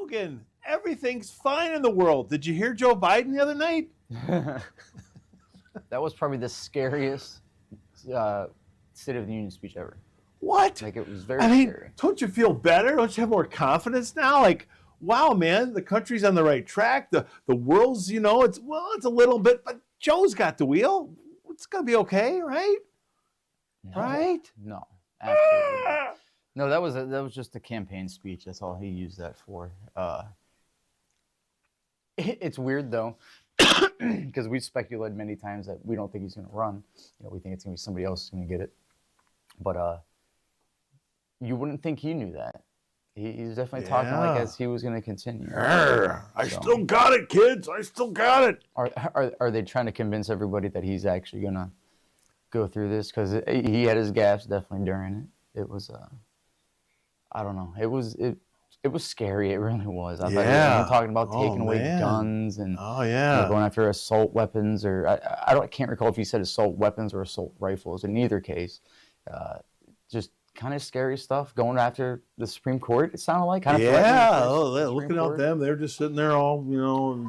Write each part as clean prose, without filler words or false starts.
Logan, everything's fine in the world. Did you hear Joe Biden the other night? That was probably the scariest State of the Union speech ever. What? Like, it was very scary. Don't you feel better? Don't you have more confidence now? Like, wow, man, the country's on the right track. The world's, it's a little bit, but Joe's got the wheel. It's gonna be okay, right? No, right? No, absolutely not. No, that was just a campaign speech. That's all he used that for. It's weird though, because we speculated many times that we don't think he's going to run. We think it's going to be somebody else who's going to get it. But you wouldn't think he knew that. He's definitely talking like as he was going to continue. I still got it, kids. I still got it. Are they trying to convince everybody that he's actually going to go through this? Because he had his gaffes definitely during it. It was, I don't know. It was scary. It really was. I thought he was talking about taking away guns and going after assault weapons, or I can't recall if he said assault weapons or assault rifles. In either case, just kind of scary stuff. Going after the Supreme Court, it sounded like. Kind of looking at them, they're just sitting there all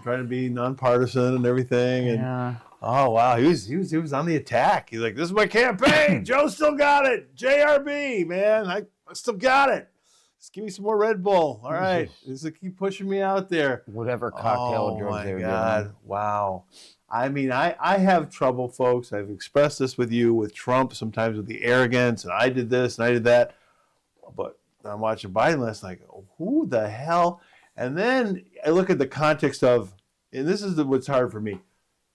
trying to be nonpartisan and everything. And oh wow, he was on the attack. He's like, "This is my campaign. Joe still got it. JRB, man, I still got it. Just give me some more Red Bull. All right. Just keep pushing me out there." Whatever cocktail drugs they were giving. Oh, my God. Wow. I mean, I have trouble, folks. I've expressed this with you, with Trump, sometimes with the arrogance, and I did this and I did that. But I'm watching Biden last night, like, who the hell? And then I look at the context of, and this is what's hard for me,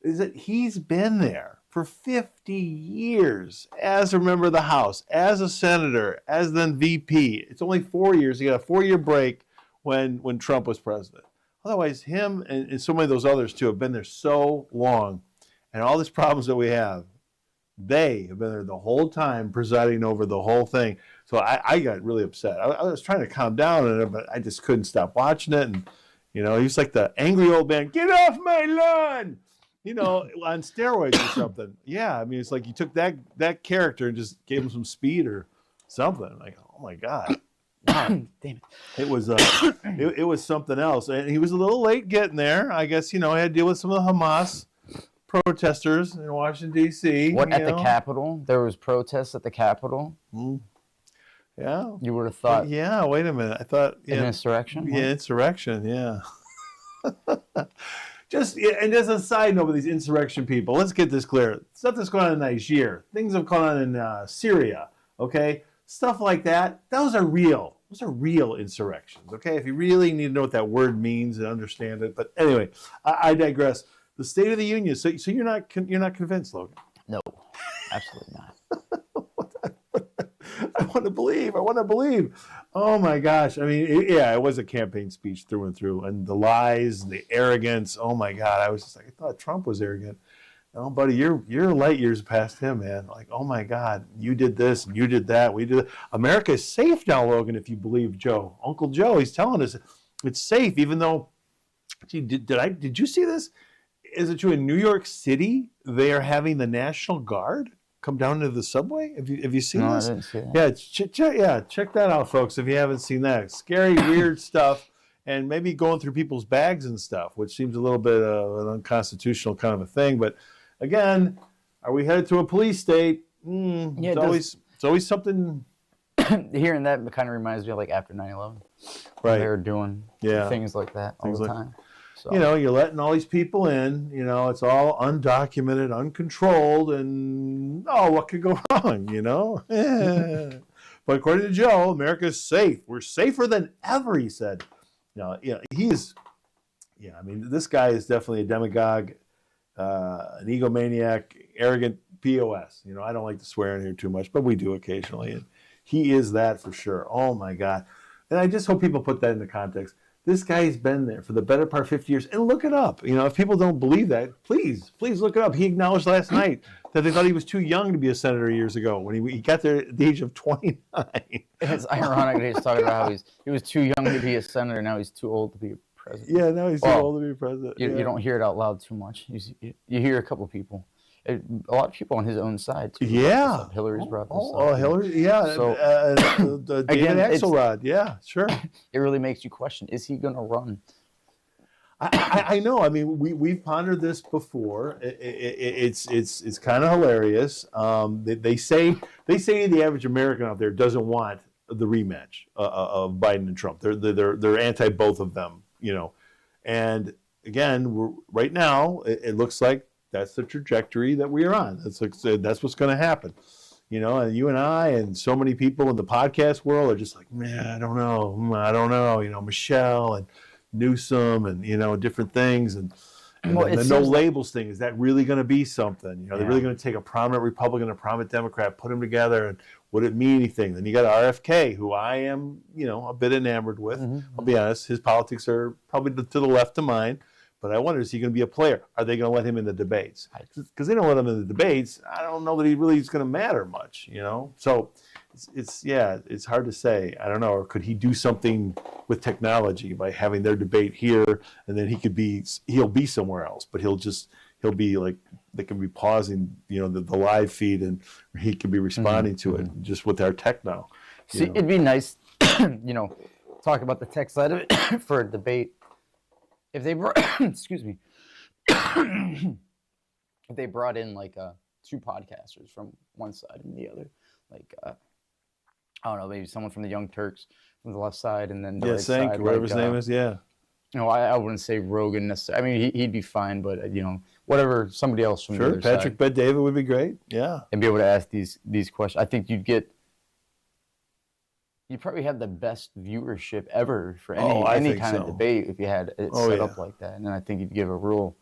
is that he's been there for 50 years as a member of the House, as a senator, as then VP. It's only 4 years. He got a 4-year break when Trump was president. Otherwise, him and so many of those others, too, have been there so long. And all these problems that we have, they have been there the whole time, presiding over the whole thing. So I got really upset. I was trying to calm down, but I just couldn't stop watching it. And, he was like the angry old man, "Get off my lawn!" On steroids or something. Yeah, I mean, it's like you took that character and just gave him some speed or something. Like, oh my God. Damn it. It was it was something else. And he was a little late getting there. I guess, he had to deal with some of the Hamas protesters in Washington, D.C. At the Capitol? There was protests at the Capitol? Yeah. You would have thought. Yeah, wait a minute. I thought. An insurrection? Yeah, insurrection, yeah. And as a side note with these insurrection people, let's get this clear. Stuff that's going on in Niger, things have gone on in Syria, okay? Stuff like that, those are real. Those are real insurrections, okay? If you really need to know what that word means and understand it. But anyway, I digress. The State of the Union. So you're not convinced, Logan? No, absolutely not. I want to believe. Oh my gosh. I mean, it was a campaign speech through and through. And the lies, the arrogance. Oh my God. I was just like, I thought Trump was arrogant. No, buddy, you're light years past him, man. Like, oh my God, you did this and you did that. We did. America is safe now, Logan, if you believe Joe. Uncle Joe, he's telling us it's safe, even though, did you see this? Is it true in New York City, they are having the National Guard come down to the subway? Have you seen this? I didn't see that. Yeah, check that out, folks, if you haven't seen that. Scary, weird stuff, and maybe going through people's bags and stuff, which seems a little bit of an unconstitutional kind of a thing. But again, are we headed to a police state? It's always something. Hearing that kind of reminds me of like after 9/11. Right. They were doing things like that all the time. So. You're letting all these people in, it's all undocumented, uncontrolled, and what could go wrong, But according to Joe, America's safe. We're safer than ever, he said. I mean, this guy is definitely a demagogue, an egomaniac, arrogant POS. I don't like to swear in here too much, but we do occasionally. And he is that for sure. Oh my God. And I just hope people put that into context. This guy's been there for the better part of 50 years. And look it up. If people don't believe that, please look it up. He acknowledged last night that they thought he was too young to be a senator years ago when he got there at the age of 29. It's ironic that he's talking about how he was too young to be a senator. Now he's too old to be a president. Yeah, now he's too old to be president. You don't hear it out loud too much. You hear a couple people. a lot of people on his own side too. Yeah. Hillary's brought this up. Oh, Hillary. Yeah. So David again, Axelrod. Yeah, sure. it really makes you question: is he going to run? I know. I mean, we've pondered this before. It's kind of hilarious. They say the average American out there doesn't want the rematch of Biden and Trump. They're anti both of them. And again, right now it looks like that's the trajectory that we are on. That's what's going to happen. And you and I and so many people in the podcast world are just like, man, I don't know. Michelle and Newsom and different things and the no labels thing, is that really going to be something? They're really going to take a prominent Republican and a prominent Democrat, put them together, and would it mean anything? Then you got RFK, who I am a bit enamored with. I'll be honest, his politics are probably to the left of mine, but I wonder, is he going to be a player? Are they going to let him in the debates? Because they don't let him in the debates, I don't know that he really is going to matter much. So it's hard to say. I don't know. Or could he do something with technology by having their debate here, and then he'll be somewhere else, but he'll be like, they can be pausing, the live feed, and he can be responding to it just with our tech now. See, it'd be nice, talk about the tech side of it for a debate. If they brought, excuse me, if they brought in like two podcasters from one side and the other, like I don't know, maybe someone from the Young Turks from the left side, and then the right side, whatever his name is, yeah. I wouldn't say Rogan necessarily. I mean, he'd be fine, but whatever, somebody else from the other Patrick side. Bet-David would be great, yeah. And be able to ask these questions. I think you'd probably have the best viewership ever for any kind of debate if you had it set up like that. And I think you'd give a real,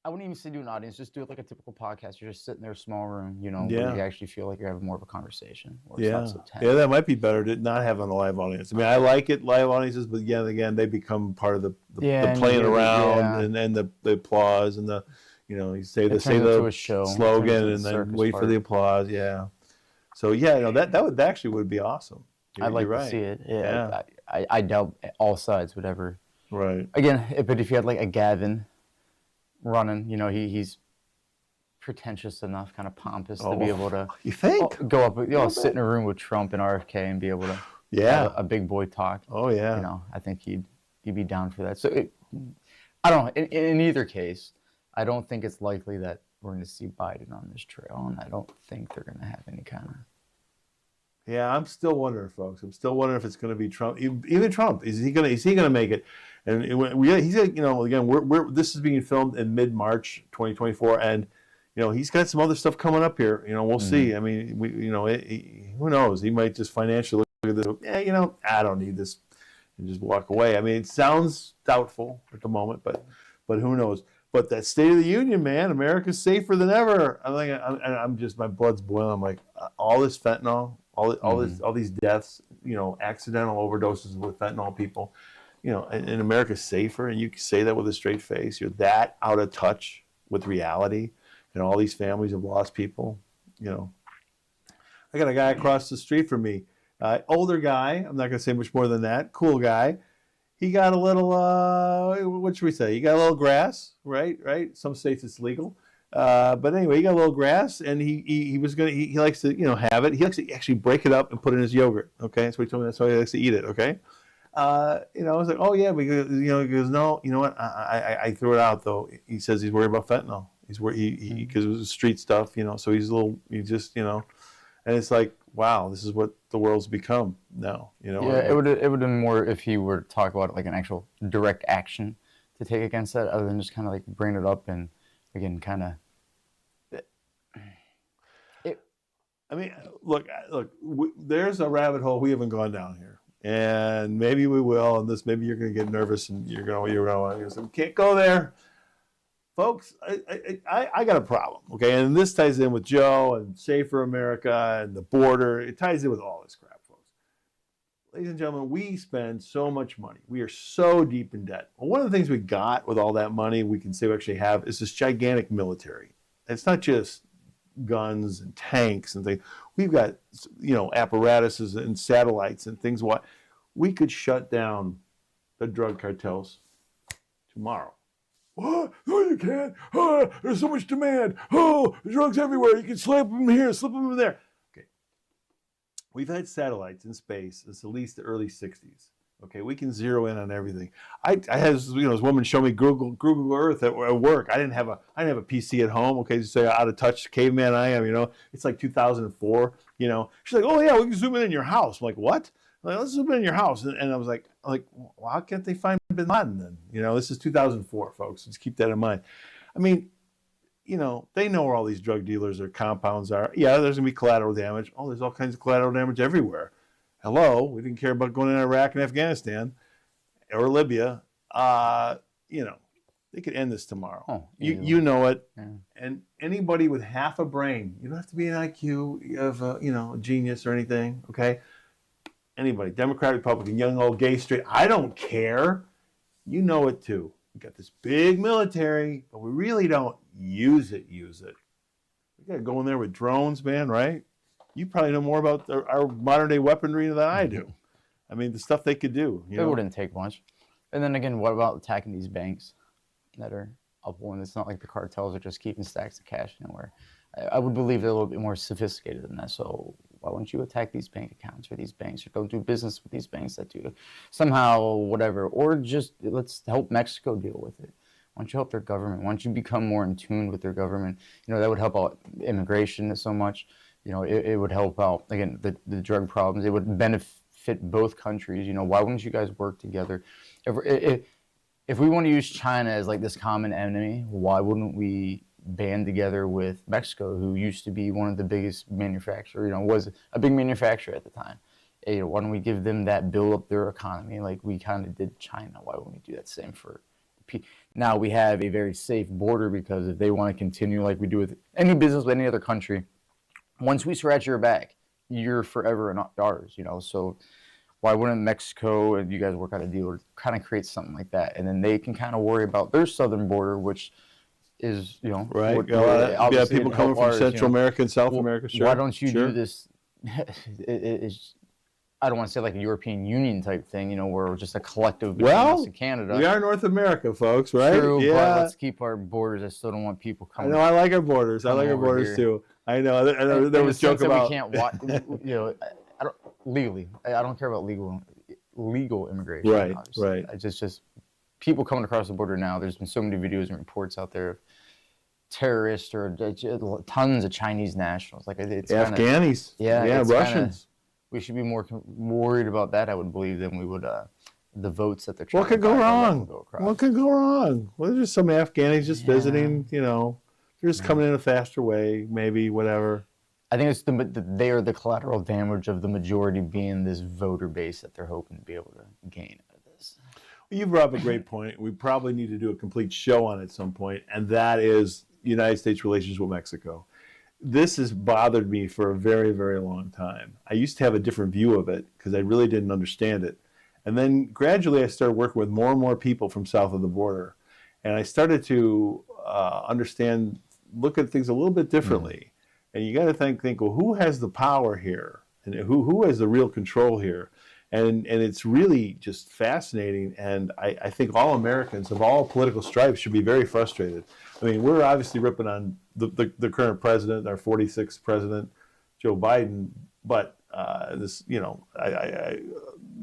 I wouldn't even say do an audience, just do it like a typical podcast. You're just sitting there, small room, where you actually feel like you're having more of a conversation. Or it's not so tense. Yeah, that might be better to not have on a live audience. I mean, I like it, live audiences, but again, they become part of the playing around and the applause and the, you say the slogan and then wait for the applause. Yeah. So that actually would be awesome. I'd like to see it. Yeah. I doubt all sides would ever. Right. Again, but if you had like a Gavin running, he's pretentious enough, kind of pompous to be able to go up, sit in a room with Trump and RFK and be able to have a big boy talk. Oh yeah. I think he'd be down for that. So I don't know. In either case, I don't think it's likely that we're going to see Biden on this trail, and I don't think they're going to have any kind of. Yeah, I'm still wondering, folks. I'm still wondering if it's going to be Trump. Even Trump, is he going to make it? And he's again, this is being filmed in mid-March 2024, and he's got some other stuff coming up here. We'll see. I mean, who knows? He might just financially look at this. Yeah, I don't need this, and just walk away. I mean, it sounds doubtful at the moment, but who knows? But that State of the Union, man, America's safer than ever. I'm just, my blood's boiling. I'm like, all this fentanyl, all these deaths, accidental overdoses with fentanyl people, and America's safer, and you can say that with a straight face. You're that out of touch with reality, and all these families have lost people. I got a guy across the street from me, older guy. I'm not going to say much more than that. Cool guy. He got a little, what should we say? He got a little grass, right? Some states it's legal. But anyway, he got a little grass, and he likes to, have it. He likes to actually break it up and put it in his yogurt, okay? That's what he told me. That's how he likes to eat it, okay? I was like, oh, yeah, because, he goes, no, you know what? I threw it out, though. He says he's worried about fentanyl. He's worried, because it was street stuff, so and it's like, wow, this is what the world's become now, Yeah, it would have been more if he were to talk about like an actual direct action to take against that, other than just kind of like bring it up and again kind of. I mean, look. There's a rabbit hole we haven't gone down here, and maybe we will. And maybe you're going to get nervous, and you're going to say, we can't go there. Folks, I got a problem, okay? And this ties in with Joe and Safer America and the border. It ties in with all this crap, folks. Ladies and gentlemen, we spend so much money. We are so deep in debt. Well, one of the things we got with all that money we can say we actually have is this gigantic military. It's not just guns and tanks and things. We've got, apparatuses and satellites and things. We could shut down the drug cartels tomorrow. Oh, no, you can't. Oh, there's so much demand. Oh, the drugs everywhere. You can slip them here, slip them there. Okay. We've had satellites in space since at least the early 60s. Okay, we can zero in on everything. I had this woman show me Google Earth at work. I didn't have a PC at home. Okay, so out of touch caveman I am. It's like 2004. She's like, oh yeah, we can zoom in your house. I'm like, what? I'm like, let's zoom in your house. And I was like, well, how can't they find Bin Laden then? This is 2004, folks. Just keep that in mind. I mean, they know where all these drug dealers or compounds are. Yeah, there's gonna be collateral damage. Oh, there's all kinds of collateral damage everywhere. Hello, we didn't care about going in Iraq and Afghanistan or Libya. They could end this tomorrow. Oh, you know it. Yeah. And anybody with half a brain, you don't have to be an IQ of a genius or anything. Okay, anybody, Democrat, Republican, young, old, gay, straight, I don't care. You know it too. We got this big military, but we really don't use it. We got to go in there with drones, man, right? You probably know more about our modern day weaponry than I do. I mean, the stuff they could do. It wouldn't take much. And then again, what about attacking these banks that are up one? It's not like the cartels are just keeping stacks of cash anywhere. I would believe they're a little bit more sophisticated than that. So why wouldn't you attack these bank accounts or these banks, or don't do business with these banks that do somehow whatever, or just let's help Mexico deal with it. Why don't you help their government? Why don't you become more in tune with their government? That would help out immigration so much. It would help out, again, the drug problems. It would benefit both countries. Why wouldn't you guys work together? If we want to use China as like this common enemy, why wouldn't we band together with Mexico, who used to be one of the biggest manufacturers, was a big manufacturer at the time? Why don't we give them that, build up their economy like we kind of did China? Why wouldn't we do that same for now? We have a very safe border, because if they want to continue like we do with any business with any other country, once we scratch your back, you're forever in ours, So why wouldn't Mexico and you guys work out a deal or kind of create something like that? And then they can kind of worry about their southern border, which is, right. People coming from Central America and South America. Sure. Why don't you do this? I don't want to say like a European Union type thing, where we're just a collective between us and Canada. We are North America, folks, right? True, yeah. But let's keep our borders. I still don't want people coming. I like our borders. I like our borders too. I know. There was a joke about we can't watch. I don't legally. I don't care about legal immigration. Right. Obviously. Right. I just people coming across the border now. There's been so many videos and reports out there of terrorists or tons of Chinese nationals. Like it's Afghanis. Yeah, Russians. We should be more worried about that, I would believe, than we would the votes that they're trying What could go wrong? What could go wrong? Well, there's some Afghanis just visiting, they're just coming in a faster way, maybe, whatever. I think it's they are the collateral damage of the majority being this voter base that they're hoping to be able to gain out of this. Well, you brought up a great point. We probably need to do a complete show on it at some point, and that is the United States relations with Mexico. This has bothered me for a very, very long time. I used to have a different view of it because I really didn't understand it. And then gradually I started working with more and more people from south of the border. And I started to look at things a little bit differently. And you got to think, well, who has the power here? And who has the real control here? And it's really just fascinating. And I think all Americans of all political stripes should be very frustrated. I mean, we're obviously ripping on the current president, our 46th president, Joe Biden. But I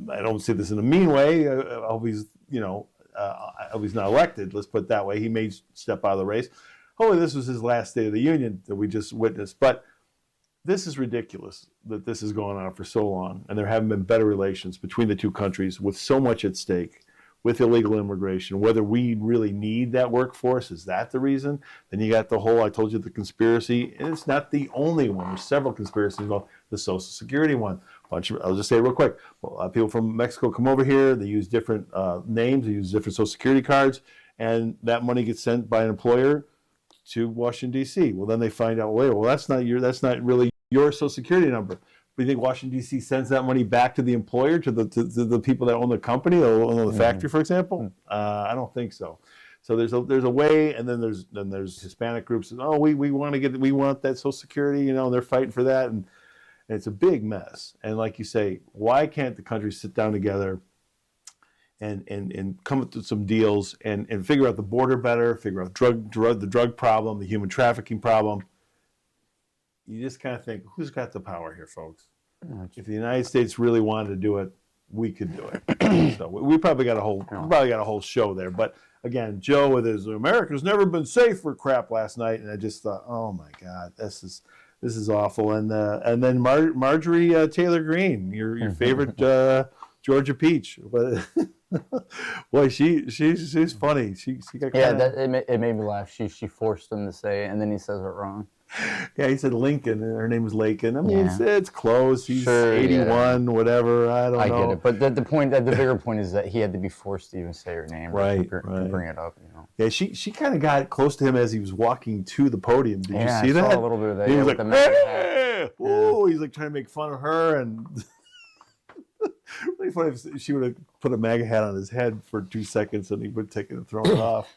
don't see this in a mean way. I hope he's not elected. Let's put it that way. He may step out of the race. Hopefully this was his last State of the Union that we just witnessed. But this is ridiculous that this has gone on for so long, and there haven't been better relations between the two countries with so much at stake, with illegal immigration. Whether we really need that workforce, is that the reason? Then you got the whole, I told you, the conspiracy, and it's not the only one. There's several conspiracies involved. The Social Security one. I'll just say it real quick. People from Mexico come over here. They use different names. They use different Social Security cards, and that money gets sent by an employer to Washington, D.C. Well, then they find out later, that's not really your Social Security number. But you think Washington, D.C. sends that money back to the employer, to the people that own the company or own the factory, for example? I don't think so. So there's a way, and then there's Hispanic groups. We want that Social Security, and they're fighting for that, and it's a big mess. And like you say, why can't the countries sit down together and come up with some deals and figure out the border better, figure out the drug problem, the human trafficking problem. You just kind of think, who's got the power here, folks? If the United States really wanted to do it, we could do it. So we probably got a whole show there. But again, Joe with his America's never been safe for crap last night, and I just thought, oh my God, this is awful. And then Marjorie Taylor Greene, your favorite Georgia peach. Boy, she's funny. She got it made me laugh. She forced him to say it, and then he says it wrong. Yeah, he said Lincoln, and her name is Lakin. I mean, it's close. He's sure, 81, whatever. I don't know. I get it, but the bigger point is that he had to be forced to even say her name, right? To bring it up, you know. Yeah, she kind of got close to him as he was walking to the podium. Did you see that? I saw a little bit of that. He was like, "Hey!" Ooh, he's like trying to make fun of her, and really funny if she would have put a MAGA hat on his head for 2 seconds, and he would take it and throw it off.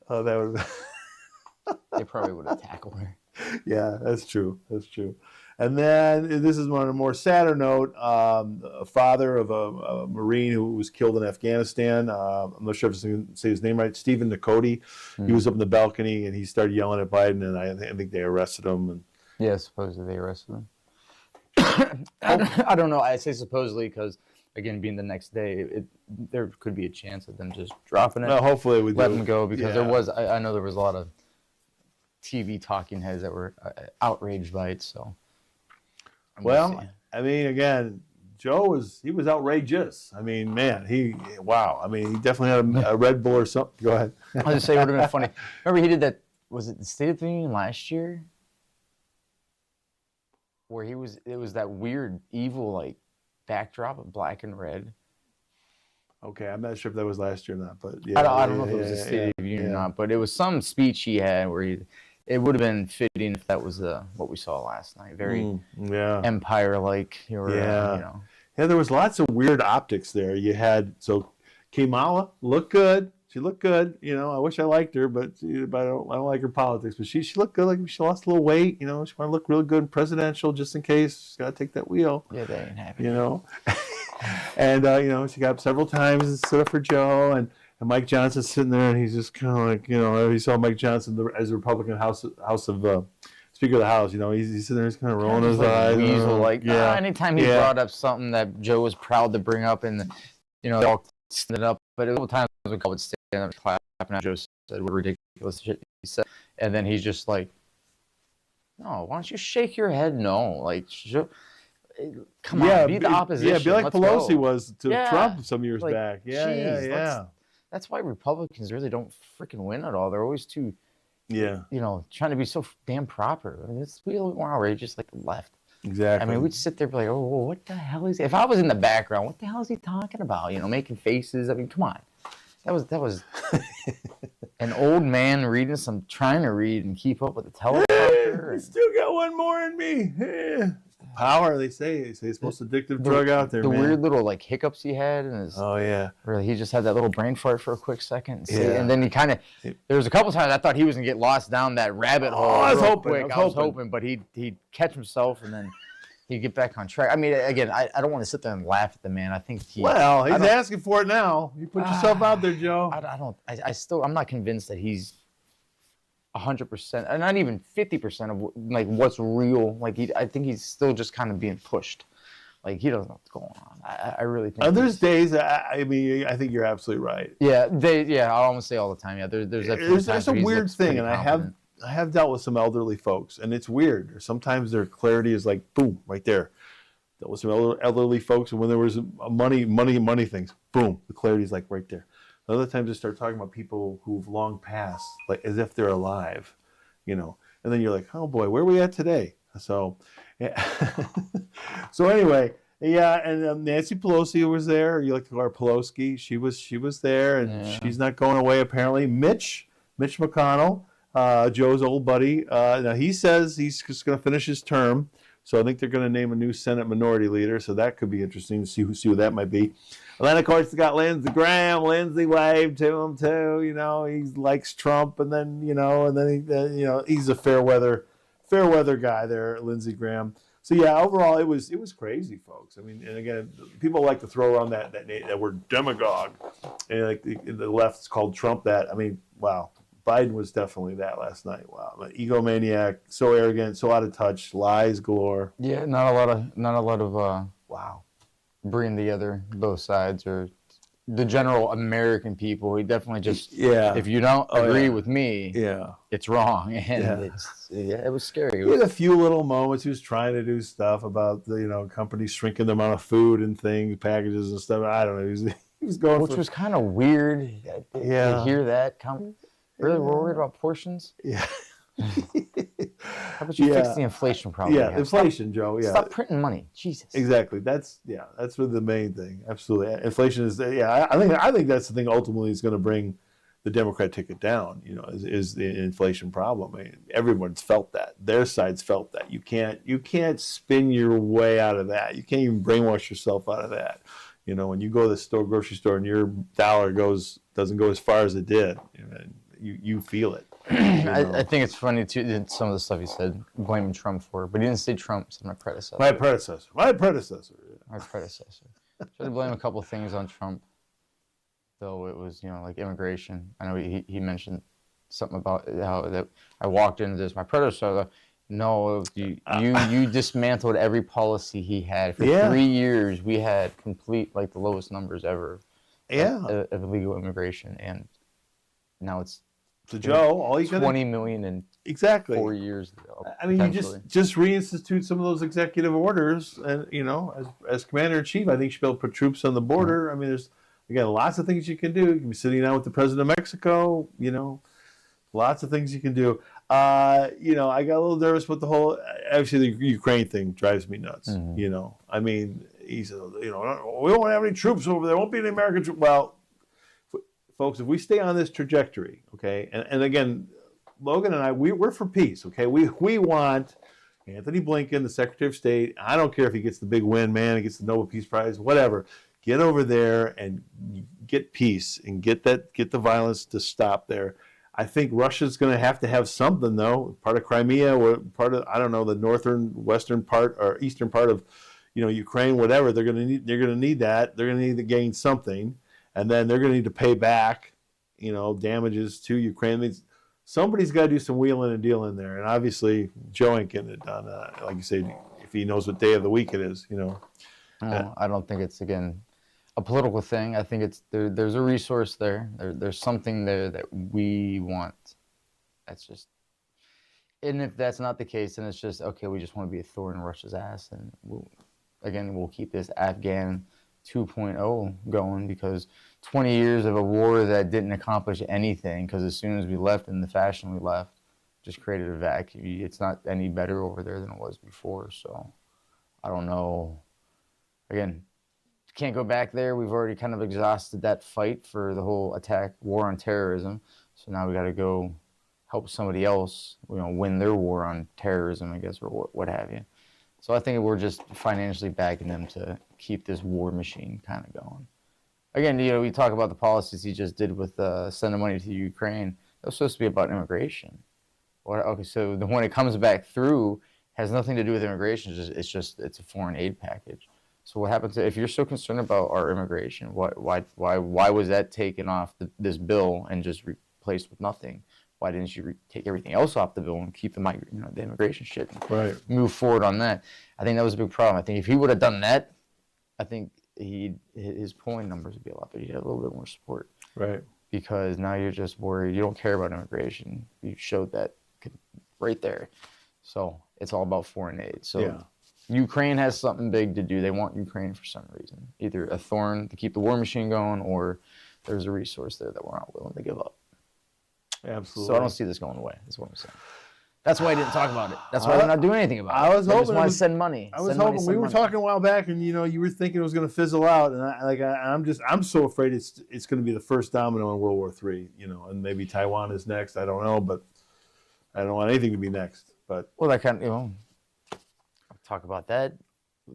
That would. They probably would have tackled her. Yeah, that's true. That's true. And then this is on a more sadder note. A father of a Marine who was killed in Afghanistan. I'm not sure if I can say his name right. Stephen Nakoti. He was up in the balcony and he started yelling at Biden, and I think they arrested him. And yeah, supposedly they arrested him. I don't know. I say supposedly because, again, being the next day, there could be a chance of them just dropping it. No, hopefully we let him go because there was. I know there was a lot of TV talking heads that were outraged by it. So, well, I mean, again, Joe was outrageous. I mean, man, wow. I mean, he definitely had a Red Bull or something. Go ahead. I was just saying it would have been funny. Remember, he did that. Was it the State of the Union last year? Where it was that weird, evil, like, backdrop of black and red. Okay, I'm not sure if that was last year or not, but yeah. I don't know if it was the State of the Union or not, but it was some speech he had where it would have been fitting if that was what we saw last night. Very empire-like. You know. Yeah, there was lots of weird optics there. You had, Kamala looked good. She looked good. You know, I wish I liked her, but I don't like her politics. But she looked good. Like she lost a little weight. You know, she wanted to look really good and presidential just in case. She's got to take that wheel. Yeah, they ain't happy. You know. And, she got up several times and stood up for Joe. And Mike Johnson's sitting there, and he's just kind of like, you saw Mike Johnson as a Republican House of Speaker of the House. You know, he's sitting there, he's kind of rolling his eyes. Weasel, anytime he brought up something that Joe was proud to bring up, and, they all stood up. But a couple times we would stand up and clap, and Joe said what ridiculous shit he said. And then he's just like, no, why don't you shake your head no? Like, come on, be the opposition. Yeah, be like Let's Pelosi go. Was to Trump some years back. Yeah. That's why Republicans really don't freaking win at all. They're always too, trying to be so damn proper. It's a little more outrageous like the left. Exactly. I mean, we'd sit there and be like, oh, what the hell is he? If I was in the background, what the hell is he talking about? Making faces. I mean, come on. That was an old man trying to read and keep up with the teleprompter. I still got one more in me. Power, they say. It's the most addictive drug out there, man. The weird little hiccups he had in his. Oh yeah. Really, he just had that little brain fart for a quick second. And then he kind of. There was a couple times I thought he was gonna get lost down that rabbit hole. I was hoping, but he'd catch himself and then he'd get back on track. I mean, again, I don't want to sit there and laugh at the man. I think he's asking for it now. You put yourself out there, Joe. I'm not convinced that he's 100%, and not even 50% of like what's real. Like I think he's still just kind of being pushed. Like he doesn't know what's going on. I really think. There's days. I mean, I think you're absolutely right. Yeah, I almost say all the time. Yeah, there's a weird thing, and I have dealt with some elderly folks, and it's weird. Sometimes their clarity is like boom, right there. Dealt with some elderly folks, and when there was money things, boom, the clarity is like right there. Other times they start talking about people who've long passed, like as if they're alive, and then you're like, oh boy, where are we at today? So, yeah. So anyway, and Nancy Pelosi was there. You like to call her Pelosi. She was there, and she's not going away apparently. Mitch McConnell, Joe's old buddy. Now he says he's just going to finish his term. So I think they're going to name a new Senate Minority Leader. So that could be interesting to see who that might be. And then, of course, they got Lindsey Graham. Lindsey waved to him, too. He likes Trump. And then, he's a fair weather guy there, Lindsey Graham. So yeah, overall it was crazy, folks. I mean, and again, people like to throw around that word demagogue, and like the left's called Trump that. I mean, wow, Biden was definitely that last night. Wow, an egomaniac, so arrogant, so out of touch, lies galore. Yeah, not a lot of Wow. bringing together both sides or the general American people. He definitely just Yeah. if you don't agree with me, Yeah. it's wrong, and Yeah. it was scary. He had a few little moments. He was trying to do stuff about the companies shrinking the amount of food and things, packages and stuff. I don't know. He was going Which was kind of weird. Yeah. To hear that come. Really, we're worried about portions. Yeah. How about you fix the inflation problem? Yeah, inflation, Joe. Yeah. Stop printing money. Jesus. Exactly. That's really the main thing. Absolutely. Inflation is I think that's the thing ultimately is going to bring the Democrat ticket down, is the inflation problem. I mean, everyone's felt that. Their side's felt that. You can't spin your way out of that. You can't even brainwash yourself out of that. When you go to the store, grocery store, and your dollar doesn't go as far as it did, you feel it. I think it's funny too, some of the stuff he said, blaming Trump for it, but he didn't say Trump, he said my predecessor. My predecessor. Tried to blame a couple things on Trump, though it was, like immigration. I know he mentioned something about how that I walked into this. My predecessor, no, you dismantled every policy he had. For 3 years, we had complete, like the lowest numbers ever of illegal immigration, and now it's So Joe, all you got 20 million in exactly 4 years. I mean, you just reinstitute some of those executive orders, and as commander in chief, I think you should be able to put troops on the border. I mean, there's again lots of things you can do. You can be sitting down with the president of Mexico. Lots of things you can do. I got a little nervous with the whole. Actually, the Ukraine thing drives me nuts. Mm-hmm. I mean, he said, we don't have any troops over there. Won't be any American troops. Well, folks, if we stay on this trajectory, okay, and again, Logan and I, we're for peace, okay? We want Anthony Blinken, the Secretary of State. I don't care if he gets the big win, man. He gets the Nobel Peace Prize, whatever. Get over there and get peace and get the violence to stop there. I think Russia's going to have something, though. Part of Crimea, or part of, I don't know, the northern, western part or eastern part of, Ukraine, whatever. They're going to need that. They're going to need to gain something, and then they're going to need to pay back, damages to Ukraine. I mean, somebody's got to do some wheeling and dealing there, and obviously Joe ain't getting it done. Like you say, if he knows what day of the week it is, I don't think it's a political thing. I think it's there's a resource there. There's something there that we want. That's just, and if that's not the case, then it's just okay. We just want to be a thorn in Russia's ass, and we'll keep this Afghan 2.0 going, because 20 years of a war that didn't accomplish anything, because as soon as we left in the fashion we left, just created a vacuum. It's not any better over there than it was before. So I don't know. Again, can't go back there. We've already kind of exhausted that fight for the whole war on terrorism. So now we got to go help somebody else, win their war on terrorism, I guess, or what have you. So I think we're just financially backing them to keep this war machine kind of going. Again, we talk about the policies he just did with sending money to Ukraine. That was supposed to be about immigration. Okay, so when it comes back through, has nothing to do with immigration. It's a foreign aid package. So what happens if you're so concerned about our immigration? Why was that taken off this bill and just replaced with nothing? Why didn't you take everything else off the bill and keep the immigration shit and move forward on that? I think that was a big problem. I think if he would have done that, I think his polling numbers would be a lot better. He'd have a little bit more support. Right. Because now you're just worried. You don't care about immigration. You showed that right there. So it's all about foreign aid. So Ukraine has something big to do. They want Ukraine for some reason. Either a thorn to keep the war machine going, or there's a resource there that we're not willing to give up. Absolutely. So I don't see this going away, is what I'm saying. That's why I didn't talk about it. That's why we're not doing anything about it. I was hoping. I just want to send money. I was hoping. We were talking a while back, and you were thinking it was going to fizzle out, and I'm so afraid it's going to be the first domino in World War III. And maybe Taiwan is next. I don't know, but I don't want anything to be next. But that kind of, I'll talk about that.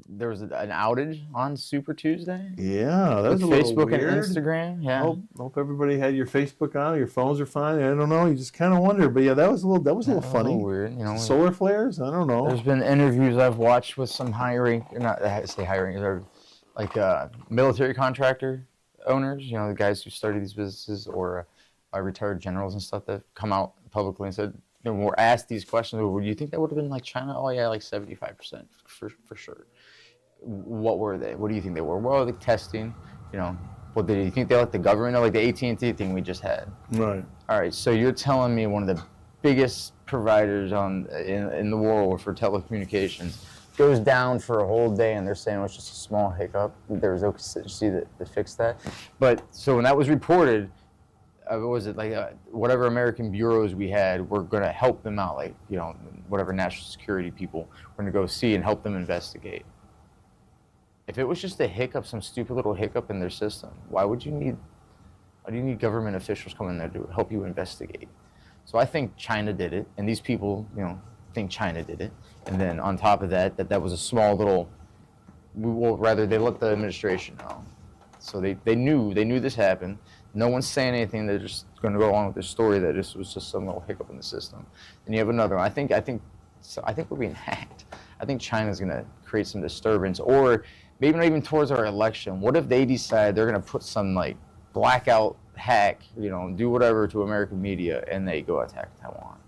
there was an outage on Super Tuesday Yeah, that with was a little Facebook and weird. Instagram. I Yeah, hope everybody had your Facebook on, your phones are fine. I don't know. You just kind of wonder, but yeah, that was a little that was a funny. little weird. You know, Solar flares? I don't know. there's been interviews I've watched with some not I say high rank, they're like military contractor owners. You know, the guys who started these businesses or retired generals and stuff that come out publicly and said, you know, were asked these questions. Well, do you think that would have been like China? Oh yeah, like 75% for sure. What were they? What do you think they were? Well, like testing. You know, what did you think they let the government know? Like the AT&T thing we just had. Right. All right, so you're telling me one of the biggest providers in the world for telecommunications goes down for a whole day, and they're saying it was just a small hiccup. There was no consistency to fix that. But so when that was reported, was it like whatever American bureaus we had, we're going to help them out, like, you know, whatever national security people, we're going to go see and help them investigate. If it was just a hiccup, some stupid little hiccup in their system, why do you need government officials coming in there to help you investigate? So I think China did it, and these people, you know, think China did it. And then on top of that, that was a small little, they let the administration know. So they knew this happened. No one's saying anything. They're just going to go along with this story that this was just some little hiccup in the system. And you have another one. I think we're being hacked. I think China's going to create some disturbance, or maybe not even towards our election. What if they decide they're going to put some like blackout hack, you know, do whatever to American media, and they go attack Taiwan?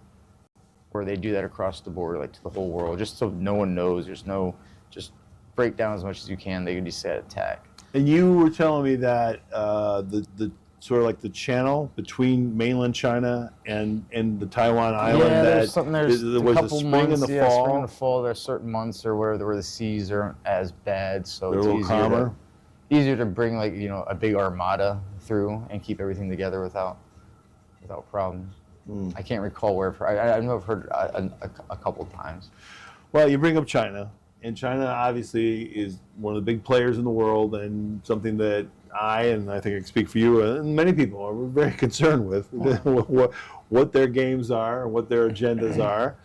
Or they do that across the board, like to the whole world, just so no one knows. Just break down as much as you can. They can decide attack. And you were telling me that the sort of like the channel between mainland China and the Taiwan island, Yeah, that there's something. There's was a the couple spring months, and the yeah, fall. spring and the fall. There's certain months or where the seas aren't as bad, so They're it's a little calmer. easier to bring, like, you know, a big armada through and keep everything together without problems. I can't recall where. I know I've heard a couple times. Well, you bring up China, and China obviously is one of the big players in the world, and something that I think I can speak for you and many people are very concerned with what their games are and what their agendas are.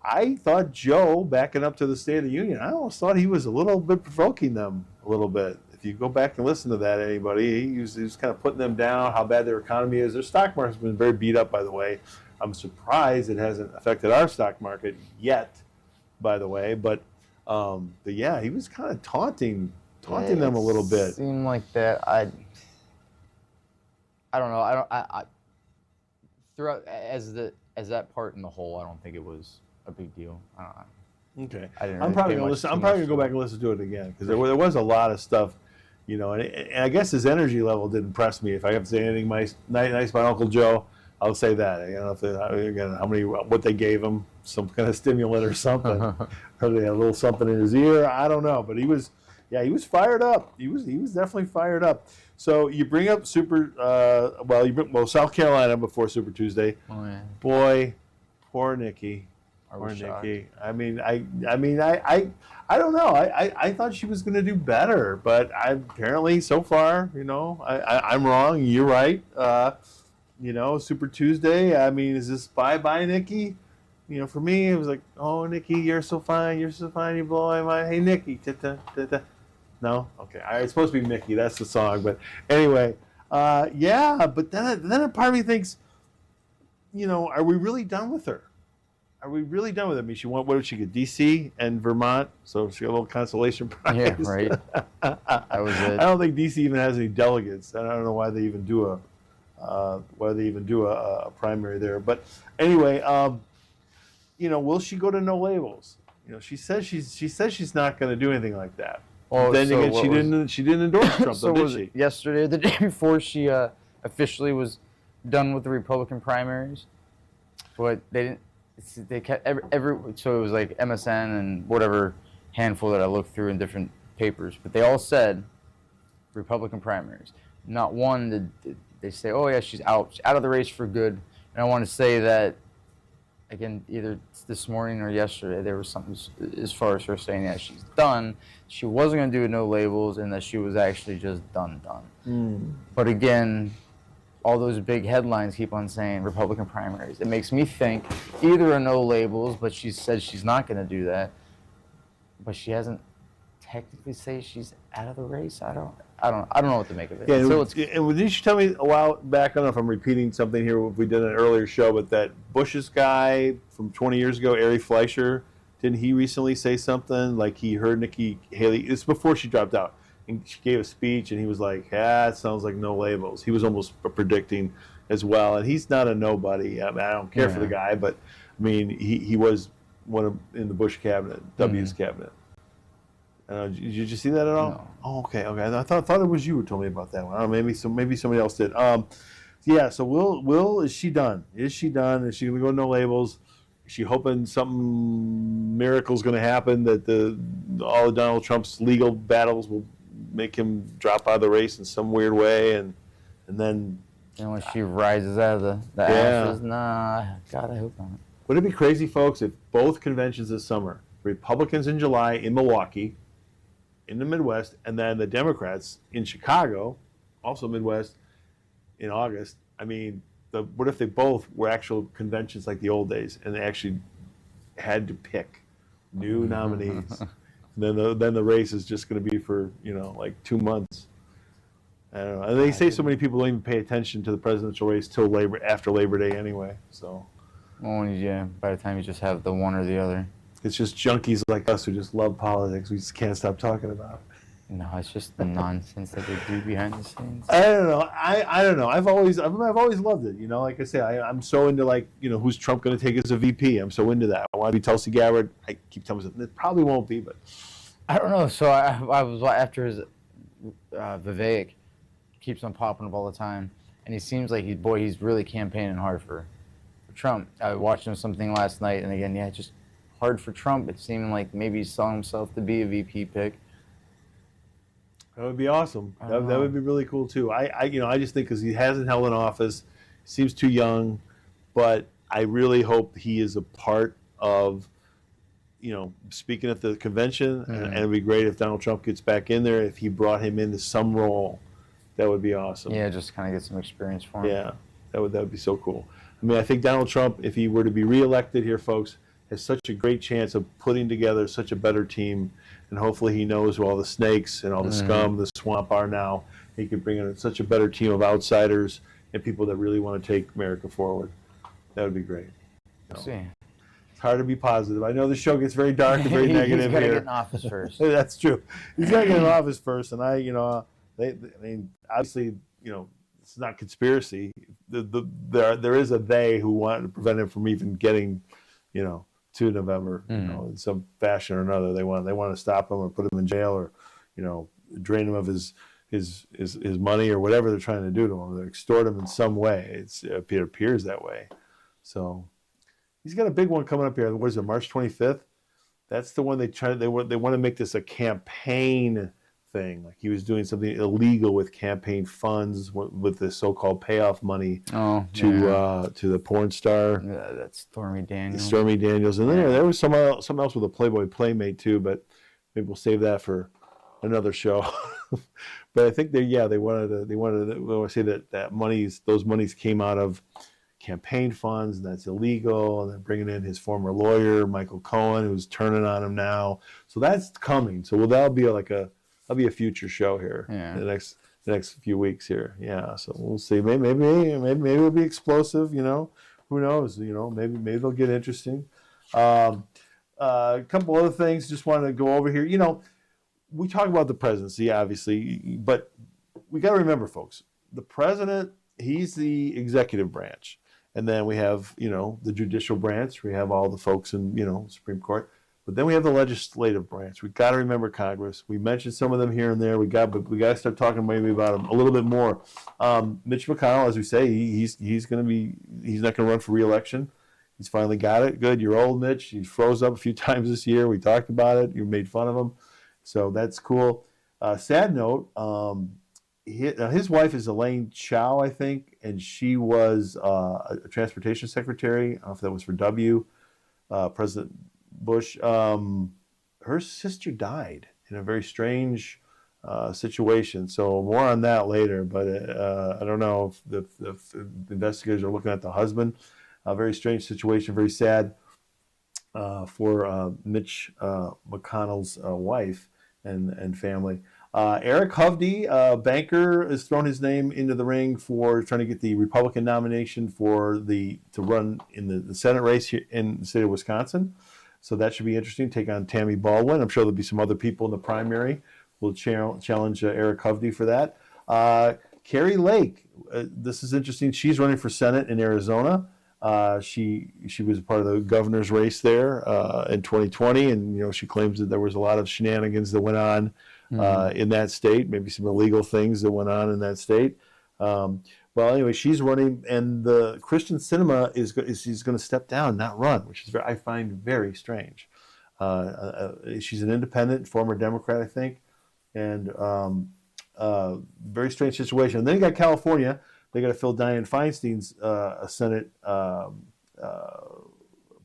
I thought Joe, backing up to the State of the Union, I almost thought he was a little bit provoking them a little bit. If you go back and listen to that, anybody, he was kind of putting them down, how bad their economy is. Their stock market's been very beat up, by the way. I'm surprised it hasn't affected our stock market yet, by the way. But yeah, he was kind of taunting them a little bit. Seemed like that. I don't know. I throughout as that part in the whole, I don't think it was a big deal. I don't know. Okay. I'm probably gonna listen. I'm probably gonna go back and listen to it again, because there was a lot of stuff, you know, and I guess his energy level did impress me. If I have to say anything nice about Uncle Joe, I'll say that. I don't know if what they gave him, some kind of stimulant or something, or they had a little something in his ear. I don't know, but he was fired up. He was definitely fired up. So you bring up South Carolina before Super Tuesday. Oh, yeah. Boy, poor Nikki. Poor Nikki. I mean, I don't know. I thought she was going to do better, but apparently so far, you know, I'm wrong. You're right. You know, Super Tuesday. I mean, is this bye Nikki? You know, for me, it was like, oh, Nikki, you're so fine. You're so fine. You blow my mind. Hey, Nikki. No? Okay. It's supposed to be Mickey. That's the song. But anyway, yeah. But then a part of me thinks, you know, are we really done with her? Are we really done with it? I mean, what did she get? DC and Vermont, so she got a little consolation prize. Yeah, right. That was it. I don't think DC even has any delegates. I don't know why they even do a primary there. But anyway, you know, will she go to no labels? You know, she says she's not going to do anything like that. Well, then so again, she didn't endorse Trump, so though, was did it she? yesterday or the day before she officially was done with the Republican primaries? But they didn't. They kept so it was like MSN and whatever handful that I looked through in different papers, but they all said Republican primaries. Not one did they say, oh yeah, she's out of the race for good. And I want to say that again, either this morning or yesterday, there was something as far as her saying that she's done. She wasn't going to do no labels, and that she was actually just done. But again, all those big headlines keep on saying Republican primaries. It makes me think either a no labels, but she said she's not going to do that. But she hasn't technically say she's out of the race. I don't know what to make of it. Yeah, So and did you tell me a while back? I don't know if I'm repeating something here. We did an earlier show, but that Bush's guy from 20 years ago, Ari Fleischer, didn't he recently say something like he heard Nikki Haley? It's before she dropped out, and she gave a speech, and he was like, "Ah, it sounds like no labels." He was almost predicting as well, and he's not a nobody. I mean, I don't care for the guy, but I mean, he was one of in the Bush cabinet, W's cabinet. Did you see that at all? No. Oh, okay. I thought it was you who told me about that one. I don't know, maybe somebody else did. Yeah. So Will, is she done? Is she done? Is she gonna go no labels? Is she hoping something miracle's gonna happen that all of Donald Trump's legal battles will make him drop out of the race in some weird way, and then when she rises out of the ashes, nah, God, I hope not. Would it be crazy, folks, if both conventions this summer, Republicans in July in Milwaukee, in the Midwest, and then the Democrats in Chicago, also Midwest, in August? I mean, what if they both were actual conventions like the old days, and they actually had to pick new nominees? then the race is just going to be for like 2 months. I don't know. And they say so many people don't even pay attention to the presidential race till after Labor Day anyway. So. Well, yeah. By the time you just have the one or the other. It's just junkies like us who just love politics. We just can't stop talking about it. No, it's just the nonsense that they do behind the scenes. I don't know. I don't know. I've always loved it. Like I say, I'm so into who's Trump going to take as a VP. I'm so into that. I want to be Tulsi Gabbard. I keep telling myself it probably won't be, but I don't know. So I was after his Vivek keeps on popping up all the time, and he seems like he's really campaigning hard for Trump. I watched him something last night, and again, just hard for Trump. It seemed like maybe he's selling himself to be a VP pick. That would be awesome. That would be really cool too. I just think because he hasn't held an office, seems too young, but I really hope he is a part of, speaking at the convention. And it'd be great if Donald Trump gets back in there. If he brought him into some role, that would be awesome. Yeah, just kind of get some experience for him. Yeah, that would be so cool. I mean, I think Donald Trump, if he were to be reelected here, folks, has such a great chance of putting together such a better team, and hopefully he knows who all the snakes and all the scum, the swamp are now. He could bring in such a better team of outsiders and people that really want to take America forward. That would be great. We'll see. It's hard to be positive. I know the show gets very dark and very negative He's got to here. get in office first. That's true. He's got to get in office first, and obviously, it's not conspiracy. There is a they who want to prevent him from even getting, to November, in some fashion or another. They want to stop him or put him in jail or, drain him of his money or whatever they're trying to do to him. They extort him in some way. It appears that way. So he's got a big one coming up here. What is it, March 25th? That's the one they want to make this a campaign thing. Like he was doing something illegal with campaign funds with the so-called payoff money to the porn star. Yeah, that's Stormy Daniels. And then there was something else with a Playboy Playmate too, but maybe we'll save that for another show. But I think they wanted to say that those monies came out of campaign funds, and that's illegal. And they're bringing in his former lawyer, Michael Cohen, who's turning on him now. So that's coming. So that'll be a future show here in the next few weeks here. Yeah, so we'll see. Maybe it'll be explosive. Who knows? Maybe they'll get interesting. A couple other things just wanted to go over here. We talk about the presidency, obviously, but we got to remember, folks, the president, he's the executive branch, and then we have the judicial branch. We have all the folks in Supreme Court. But then we have the legislative branch. We got to remember Congress. We mentioned some of them here and there. But we got to start talking maybe about them a little bit more. Mitch McConnell, as we say, he's not going to run for re-election. He's finally got it. Good. You're old, Mitch. He froze up a few times this year. We talked about it. You made fun of him, so that's cool. Sad note. His wife is Elaine Chao, I think, and she was a transportation secretary. I don't know if that was for President Bush. Her sister died in a very strange situation. So more on that later. But I don't know if the investigators are looking at the husband. A very strange situation, very sad for Mitch McConnell's wife. and family. Eric Hovde, banker, has thrown his name into the ring for trying to get the Republican nomination to run in the Senate race here in the state of Wisconsin. So that should be interesting. Take on Tammy Baldwin. I'm sure there'll be some other people in the primary who will challenge Eric Hovde for that. Carrie Lake, this is interesting. She's running for Senate in Arizona. She was a part of the governor's race there in 2020, and she claims that there was a lot of shenanigans that went on in that state, maybe some illegal things that went on in that state. Well, anyway, she's running, and the Christian Cinema is going to step down, not run, which is I find very strange. She's an independent, former Democrat, I think, and very strange situation. And then you got California. They got to fill Dianne Feinstein's Senate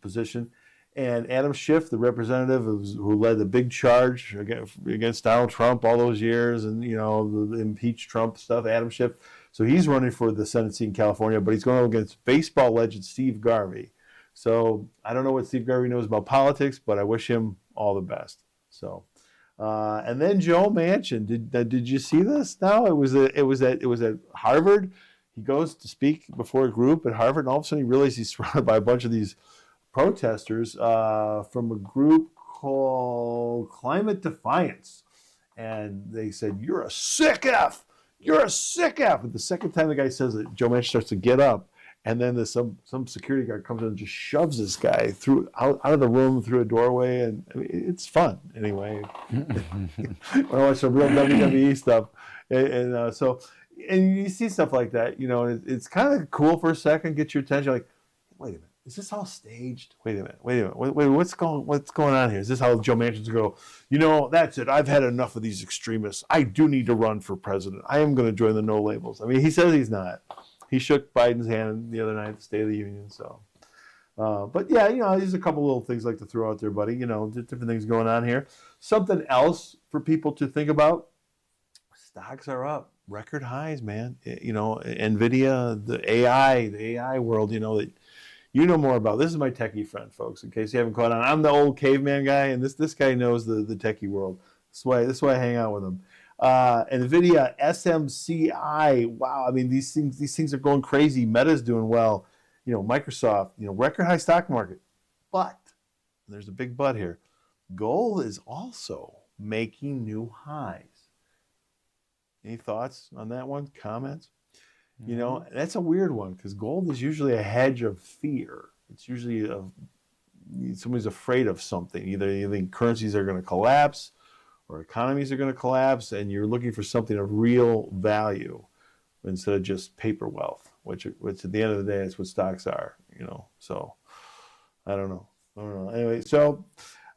position. And Adam Schiff, the representative who led the big charge against Donald Trump all those years, and the impeach Trump stuff, Adam Schiff. So he's running for the Senate seat in California, but he's going against baseball legend Steve Garvey. So I don't know what Steve Garvey knows about politics, but I wish him all the best. So, and then Joe Manchin. Did you see this? No, it was at Harvard. He goes to speak before a group at Harvard, and all of a sudden he realizes he's surrounded by a bunch of these protesters from a group called Climate Defiance. And they said, "You're a sick F. You're a sick F." And the second time the guy says it, Joe Manchin starts to get up. And then some security guard comes in and just shoves this guy out of the room through a doorway. And I mean, it's fun anyway. When I watch some real WWE stuff. And you see stuff like that, it's kind of cool for a second, get your attention. Like, wait a minute, is this all staged? Wait a minute, what's going on here? Is this how Joe Manchin's go? That's it. I've had enough of these extremists. I do need to run for president. I am going to join the no labels. I mean, he says he's not. He shook Biden's hand the other night at the State of the Union. So, but yeah, there's a couple little things I'd like to throw out there, buddy. Different things going on here. Something else for people to think about. Stocks are up. Record highs, man. NVIDIA, the AI world, that you know more about. This is my techie friend, folks, in case you haven't caught on. I'm the old caveman guy, and this guy knows the techie world. This is why I hang out with him. NVIDIA, SMCI, wow. I mean, these things are going crazy. Meta's doing well. Microsoft, record high stock market. But, there's a big but here, gold is also making new highs. Any thoughts on that one? Comments? That's a weird one because gold is usually a hedge of fear. It's usually somebody's afraid of something. Either you think currencies are going to collapse or economies are going to collapse, and you're looking for something of real value instead of just paper wealth, which at the end of the day, that's what stocks are. So I don't know. Anyway, so.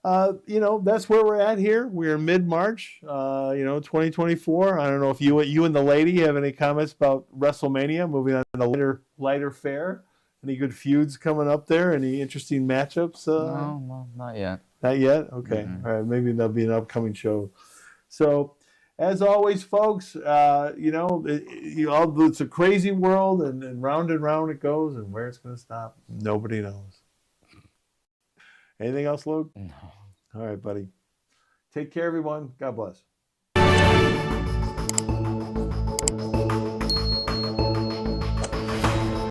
That's where we're at here. We're mid-March, 2024. I don't know if you and the lady have any comments about WrestleMania, moving on to the lighter fare. Any good feuds coming up there? Any interesting matchups? No, not yet. Not yet? Okay. Mm-hmm. All right. Maybe that'll be an upcoming show. So, as always, folks, it's a crazy world, and round it goes, and where it's going to stop, nobody knows. Anything else, Luke? No. All right, buddy. Take care, everyone. God bless.